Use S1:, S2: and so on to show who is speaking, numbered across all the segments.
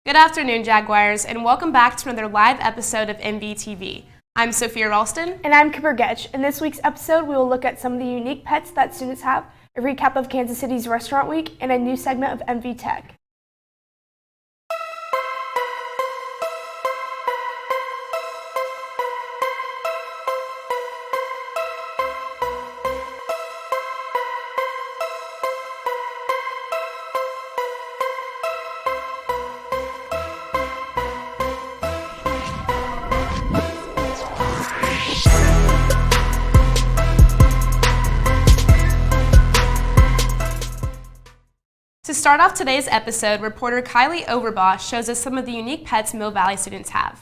S1: Good afternoon, Jaguars, and welcome back to another live episode of MVTV. I'm Sophia Ralston.
S2: And I'm Cooper Getch. In this week's episode, we will look at some of the unique pets that students have, a recap of Kansas City's Restaurant Week, and a new segment of MV Tech.
S1: To start off today's episode, reporter Kylie Overbaugh shows us some of the unique pets Mill Valley students have.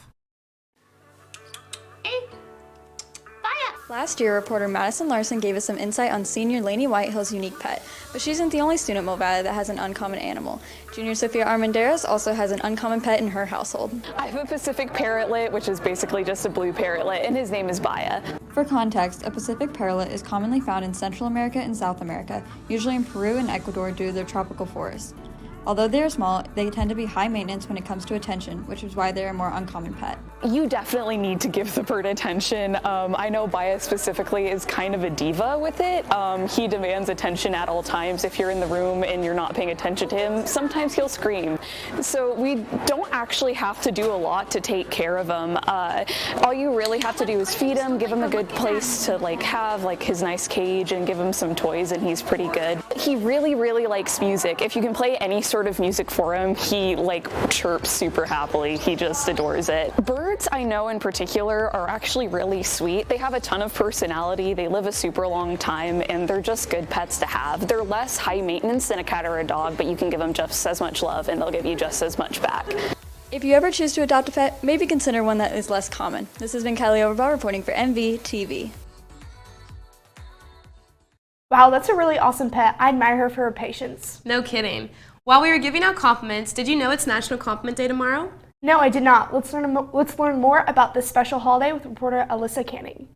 S3: Last year, reporter Madison Larson gave us some insight on senior Lainey Whitehill's unique pet, but she isn't the only student at Mill Valley that has an uncommon animal. Junior Sophia Armanderos also has an uncommon pet in her household.
S4: I have a Pacific parrotlet, which is basically just a blue parrotlet, and his name is Baya.
S3: For context, a Pacific parrotlet is commonly found in Central America and South America, usually in Peru and Ecuador due to their tropical forests. Although they are small, they tend to be high maintenance when it comes to attention, which is why they're a more uncommon pet.
S4: You definitely need to give the bird attention. I know Baya specifically is kind of a diva with it. He demands attention at all times. If you're in the room and you're not paying attention to him, sometimes he'll scream. So we don't actually have to do a lot to take care of him. All you really have to do is feed him, give him a good place to have his nice cage, and give him some toys, and he's pretty good. He really, really likes music. If you can play any sort of music for him, he chirps super happily. He just adores it. Birds I know in particular are actually really sweet. They have a ton of personality, they live a super long time, and they're just good pets to have. They're less high maintenance than a cat or a dog, but you can give them just as much love and they'll give you just as much back.
S3: If you ever choose to adopt a pet, maybe consider one that is less common. This has been Kylie Overbaugh reporting for MVTV.
S2: Wow, that's a really awesome pet. I admire her for her patience.
S1: No kidding. While we were giving out compliments, did you know it's National Compliment Day tomorrow?
S2: No, I did not. Let's learn more about this special holiday with reporter Alyssa Canning.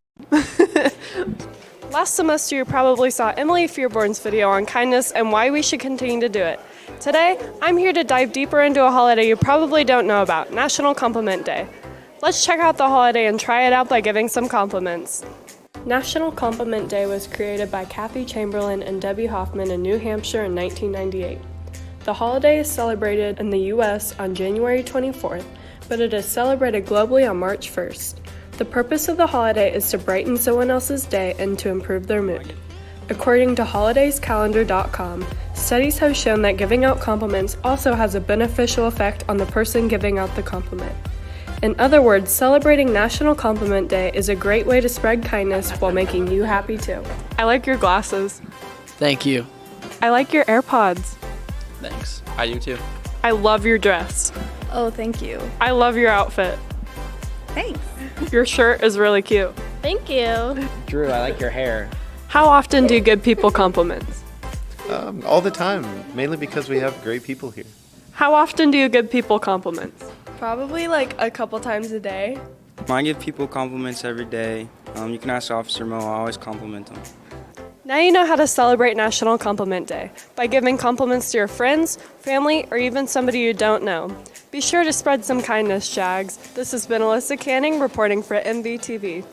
S5: Last semester you probably saw Emily Fearborn's video on kindness and why we should continue to do it. Today, I'm here to dive deeper into a holiday you probably don't know about, National Compliment Day. Let's check out the holiday and try it out by giving some compliments. National Compliment Day was created by Kathy Chamberlain and Debbie Hoffman in New Hampshire in 1998. The holiday is celebrated in the U.S. on January 24th, but it is celebrated globally on March 1st. The purpose of the holiday is to brighten someone else's day and to improve their mood. According to holidayscalendar.com, studies have shown that giving out compliments also has a beneficial effect on the person giving out the compliment. In other words, celebrating National Compliment Day is a great way to spread kindness while making you happy too. I like your glasses.
S6: Thank you.
S5: I like your AirPods.
S6: Thanks. I do too.
S5: I love your dress.
S3: Oh, thank you.
S5: I love your outfit.
S3: Thanks.
S5: Your shirt is really cute.
S7: Thank you.
S6: Drew, I like your hair.
S5: How often do you give people compliments?
S8: All the time, mainly because we have great people here.
S5: How often do you give people compliments?
S7: Probably a couple times a day.
S9: I give people compliments every day. You can ask Officer Mo, I always compliment them.
S5: Now you know how to celebrate National Compliment Day by giving compliments to your friends, family, or even somebody you don't know. Be sure to spread some kindness, Jags. This has been Alyssa Canning reporting for MVTV.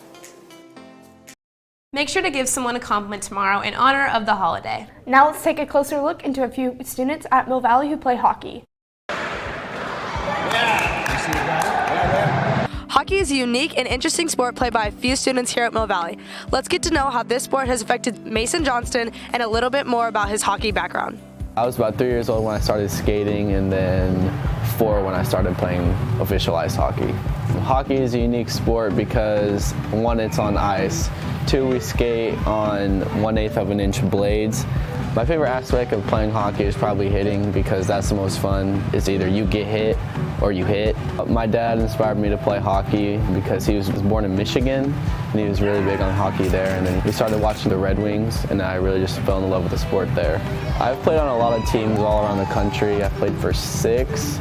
S1: Make sure to give someone a compliment tomorrow in honor of the holiday.
S2: Now let's take a closer look into a few students at Mill Valley who play hockey.
S10: Hockey is a unique and interesting sport played by a few students here at Mill Valley. Let's get to know how this sport has affected Mason Johnston and a little bit more about his hockey background.
S11: I was about 3 years old when I started skating, and then 4 when I started playing official ice hockey. Hockey is a unique sport because 1, it's on ice, 2, we skate on 1/8 of an inch blades. My favorite aspect of playing hockey is probably hitting because that's the most fun. It's either you get hit or you hit. My dad inspired me to play hockey because he was born in Michigan and he was really big on hockey there. And then we started watching the Red Wings and I really just fell in love with the sport there. I've played on a lot of teams all around the country. I've played for 6.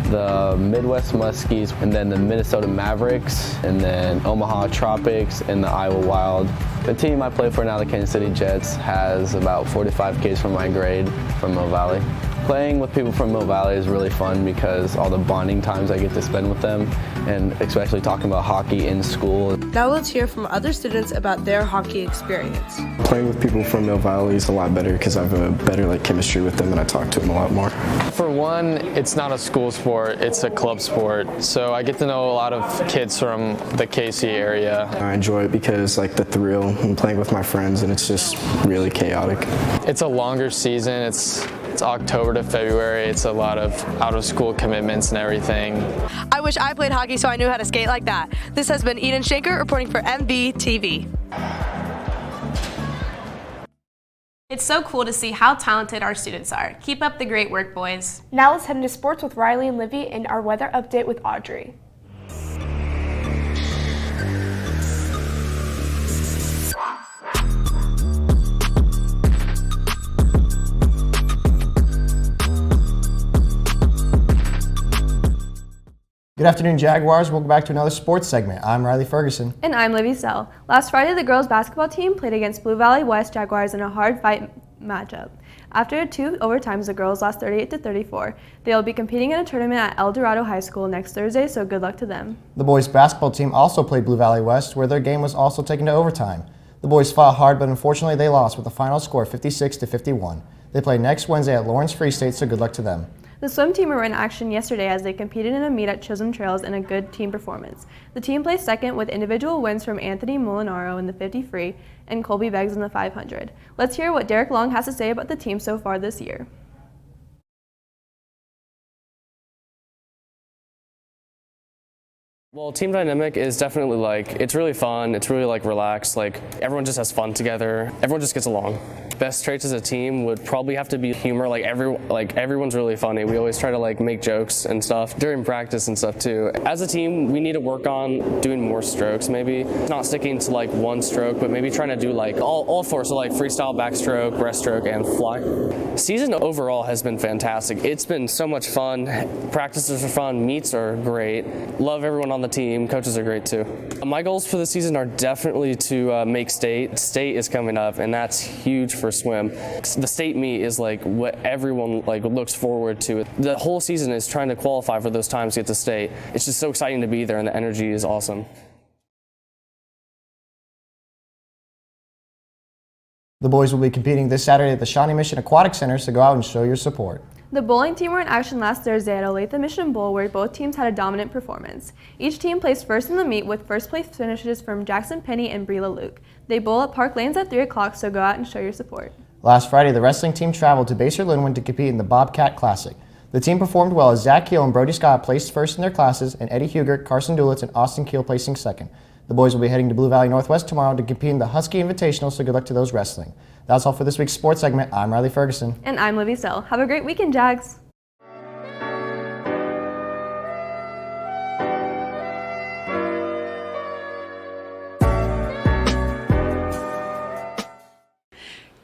S11: The Midwest Muskies, and then the Minnesota Mavericks, and then Omaha Tropics, and the Iowa Wild. The team I play for now, the Kansas City Jets, has about 45 kids from my grade from Mill Valley. Playing with people from Mill Valley is really fun because all the bonding times I get to spend with them, and especially talking about hockey in school.
S10: Now let's hear from other students about their hockey experience.
S12: Playing with people from Mill Valley is a lot better because I have a better chemistry with them and I talk to them a lot more.
S13: For one, it's not a school sport, it's a club sport. So I get to know a lot of kids from the KC area.
S12: I enjoy it because the thrill and playing with my friends, and it's just really chaotic.
S13: It's a longer season. It's October to February. It's a lot of out-of-school commitments and everything.
S10: I wish I played hockey so I knew how to skate like that. This has been Eden Shanker reporting for MVTV.
S1: It's so cool to see how talented our students are. Keep up the great work, boys.
S2: Now let's head into sports with Riley and Livy and our weather update with Audrey.
S14: Good afternoon, Jaguars. Welcome back to another sports segment. I'm Riley Ferguson.
S15: And I'm Livy Sell. Last Friday, the girls basketball team played against Blue Valley West Jaguars in a hard fight matchup. After 2 overtimes, the girls lost 38-34. They will be competing in a tournament at El Dorado High School next Thursday, so good luck to them.
S14: The boys basketball team also played Blue Valley West, where their game was also taken to overtime. The boys fought hard, but unfortunately they lost with a final score of 56-51. They play next Wednesday at Lawrence Free State, so good luck to them.
S15: The swim team were in action yesterday as they competed in a meet at Chisholm Trails in a good team performance. The team placed second with individual wins from Anthony Molinaro in the 50 free and Colby Beggs in the 500. Let's hear what Derek Long has to say about the team so far this year.
S16: Well, team dynamic is definitely it's really fun, it's really relaxed, everyone just has fun together, everyone just gets along. Best traits as a team would probably have to be humor, everyone's really funny. We always try to make jokes and stuff during practice and stuff too. As a team, we need to work on doing more strokes maybe, not sticking to one stroke, but maybe trying to do all four, so freestyle, backstroke, breaststroke, and fly. Season overall has been fantastic. It's been so much fun. Practices are fun, meets are great. Love everyone on the team. Coaches are great too. My goals for the season are definitely to make state. State is coming up, and that's huge for swim. The state meet is what everyone looks forward to. The whole season is trying to qualify for those times to get to state. It's just so exciting to be there, and the energy is awesome.
S14: The boys will be competing this Saturday at the Shawnee Mission Aquatic Center, so go out and show your support.
S15: The bowling team were in action last Thursday at Olathe Mission Bowl, where both teams had a dominant performance. Each team placed first in the meet with first place finishes from Jackson Penny and Brila Luke. They bowl at Park Lanes at 3 o'clock, so go out and show your support.
S14: Last Friday, the wrestling team traveled to Baser Linwood to compete in the Bobcat Classic. The team performed well as Zach Keel and Brody Scott placed first in their classes, and Eddie Hugert, Carson Dulitz, and Austin Keel placing second. The boys will be heading to Blue Valley Northwest tomorrow to compete in the Husky Invitational, so good luck to those wrestling. That's all for this week's sports segment. I'm Riley Ferguson.
S15: And I'm Livy Sell. Have a great weekend, Jags.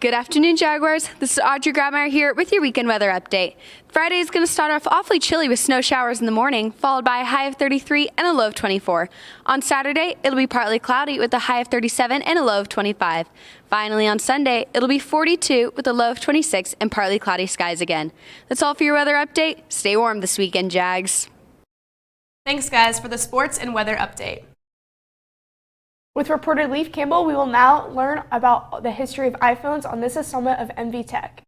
S17: Good afternoon, Jaguars. This is Audrey Grabmeyer here with your weekend weather update. Friday is going to start off awfully chilly with snow showers in the morning, followed by a high of 33 and a low of 24. On Saturday, it'll be partly cloudy with a high of 37 and a low of 25. Finally, on Sunday, it'll be 42 with a low of 26 and partly cloudy skies again. That's all for your weather update. Stay warm this weekend, Jags.
S1: Thanks, guys, for the sports and weather update.
S2: With reporter Leaf Campbell, we will now learn about the history of iPhones on this installment of MV Tech.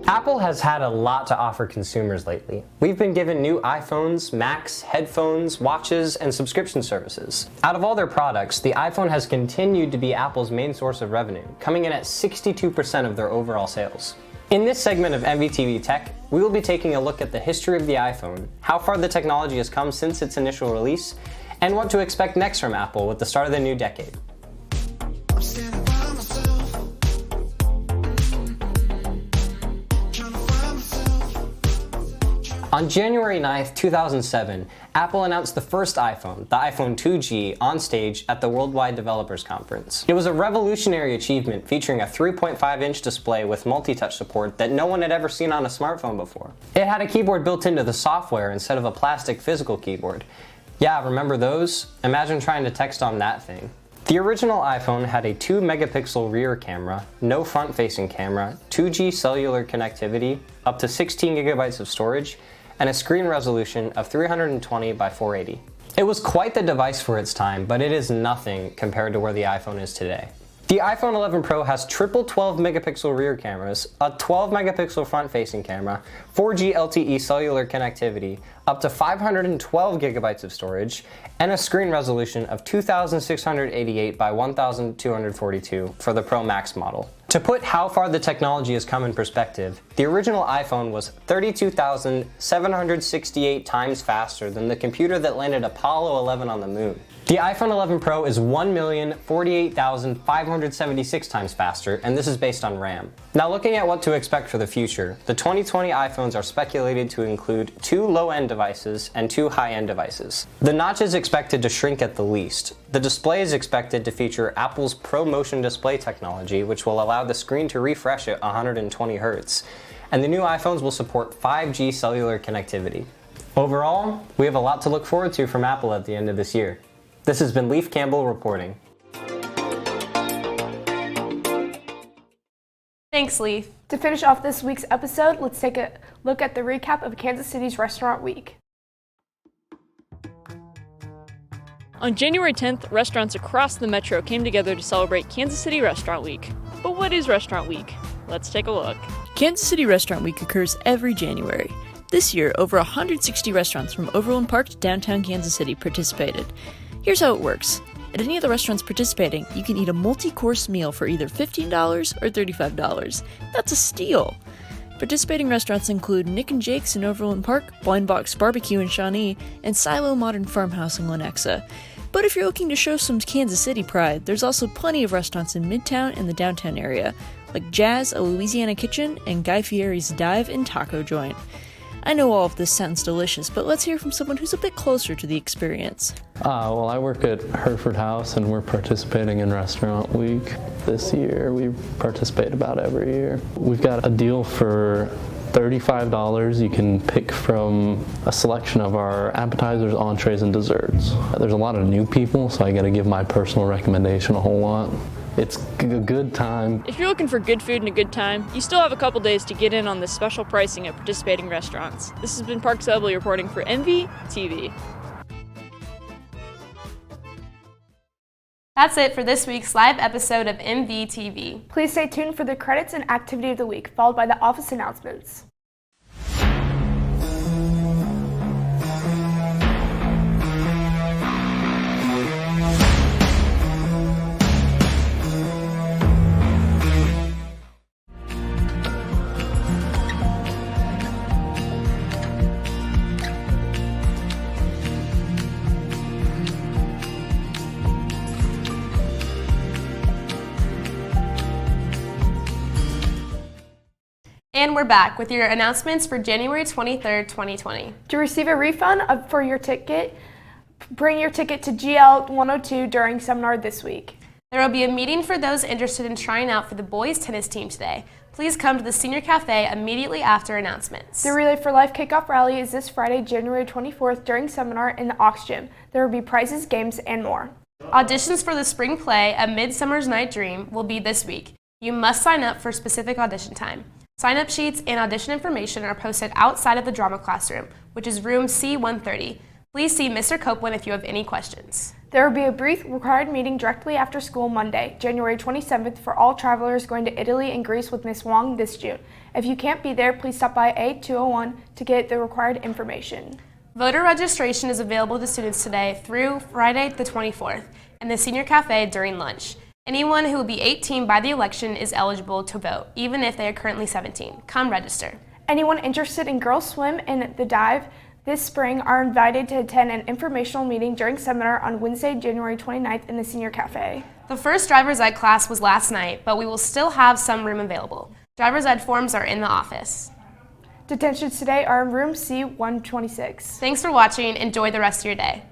S18: Apple has had a lot to offer consumers lately. We've been given new iPhones, Macs, headphones, watches, and subscription services. Out of all their products, the iPhone has continued to be Apple's main source of revenue, coming in at 62% of their overall sales. In this segment of MVTV Tech, we will be taking a look at the history of the iPhone, how far the technology has come since its initial release, and what to expect next from Apple with the start of the new decade. On January 9th, 2007, Apple announced the first iPhone, the iPhone 2G, on stage at the Worldwide Developers Conference. It was a revolutionary achievement featuring a 3.5-inch display with multi-touch support that no one had ever seen on a smartphone before. It had a keyboard built into the software instead of a plastic physical keyboard. Yeah, remember those? Imagine trying to text on that thing. The original iPhone had a 2 megapixel rear camera, no front-facing camera, 2G cellular connectivity, up to 16 gigabytes of storage, and a screen resolution of 320 by 480. It was quite the device for its time, but it is nothing compared to where the iPhone is today. The iPhone 11 Pro has triple 12 megapixel rear cameras, a 12 megapixel front-facing camera, 4G LTE cellular connectivity, up to 512 gigabytes of storage, and a screen resolution of 2688 by 1242 for the Pro Max model. To put how far the technology has come in perspective, the original iPhone was 32,768 times faster than the computer that landed Apollo 11 on the moon. The iPhone 11 Pro is 1,048,576 times faster, and this is based on RAM. Now looking at what to expect for the future, the 2020 iPhones are speculated to include 2 low-end devices and 2 high-end devices. The notch is expected to shrink at the least. The display is expected to feature Apple's ProMotion display technology, which will allow the screen to refresh at 120 Hz. And the new iPhones will support 5G cellular connectivity. Overall, we have a lot to look forward to from Apple at the end of this year. This has been Leif Campbell reporting.
S1: Thanks, Leif.
S2: To finish off this week's episode, let's take a look at the recap of Kansas City's Restaurant Week.
S19: On January 10th, restaurants across the metro came together to celebrate Kansas City Restaurant Week. But what is Restaurant Week? Let's take a look.
S20: Kansas City Restaurant Week occurs every January. This year, over 160 restaurants from Overland Park to downtown Kansas City participated. Here's how it works. At any of the restaurants participating, you can eat a multi-course meal for either $15 or $35. That's a steal! Participating restaurants include Nick and Jake's in Overland Park, Blind Box Barbecue in Shawnee, and Silo Modern Farmhouse in Lenexa. But if you're looking to show some Kansas City pride, there's also plenty of restaurants in Midtown and the downtown area, like Jazz, a Louisiana Kitchen, and Guy Fieri's Dive and Taco Joint. I know all of this sounds delicious, but let's hear from someone who's a bit closer to the experience.
S13: Well, I work at Hereford House, and we're participating in Restaurant Week. This year, we participate about every year. We've got a deal for $35. You can pick from a selection of our appetizers, entrees, and desserts. There's a lot of new people, so I gotta give my personal recommendation a whole lot. It's a good time.
S19: If you're looking for good food and a good time, you still have a couple days to get in on this special pricing at participating restaurants. This has been Park Selby reporting for MVTV.
S1: That's it for this week's live episode of MVTV.
S2: Please stay tuned for the credits and activity of the week, followed by the office announcements.
S1: And we're back with your announcements for January 23rd, 2020.
S2: To receive a refund for your ticket, bring your ticket to GL 102 during seminar this week.
S1: There will be a meeting for those interested in trying out for the boys tennis team today. Please come to the Senior Cafe immediately after announcements.
S2: The Relay for Life kickoff rally is this Friday, January 24th during seminar in the Aux Gym. There will be prizes, games, and more.
S1: Auditions for the spring play, A Midsummer's Night Dream, will be this week. You must sign up for specific audition time. Sign-up sheets and audition information are posted outside of the drama classroom, which is room C130. Please see Mr. Copeland if you have any questions.
S2: There will be a brief required meeting directly after school Monday, January 27th for all travelers going to Italy and Greece with Ms. Wong this June. If you can't be there, please stop by A201 to get the required information.
S1: Voter registration is available to students today through Friday the 24th in the Senior Cafe during lunch. Anyone who will be 18 by the election is eligible to vote, even if they are currently 17. Come register.
S2: Anyone interested in Girls Swim and the Dive this spring are invited to attend an informational meeting during seminar on Wednesday, January 29th in the Senior Cafe.
S1: The first driver's ed class was last night, but we will still have some room available. Driver's ed forms are in the office.
S2: Detentions today are in room C126.
S1: Thanks for watching. Enjoy the rest of your day.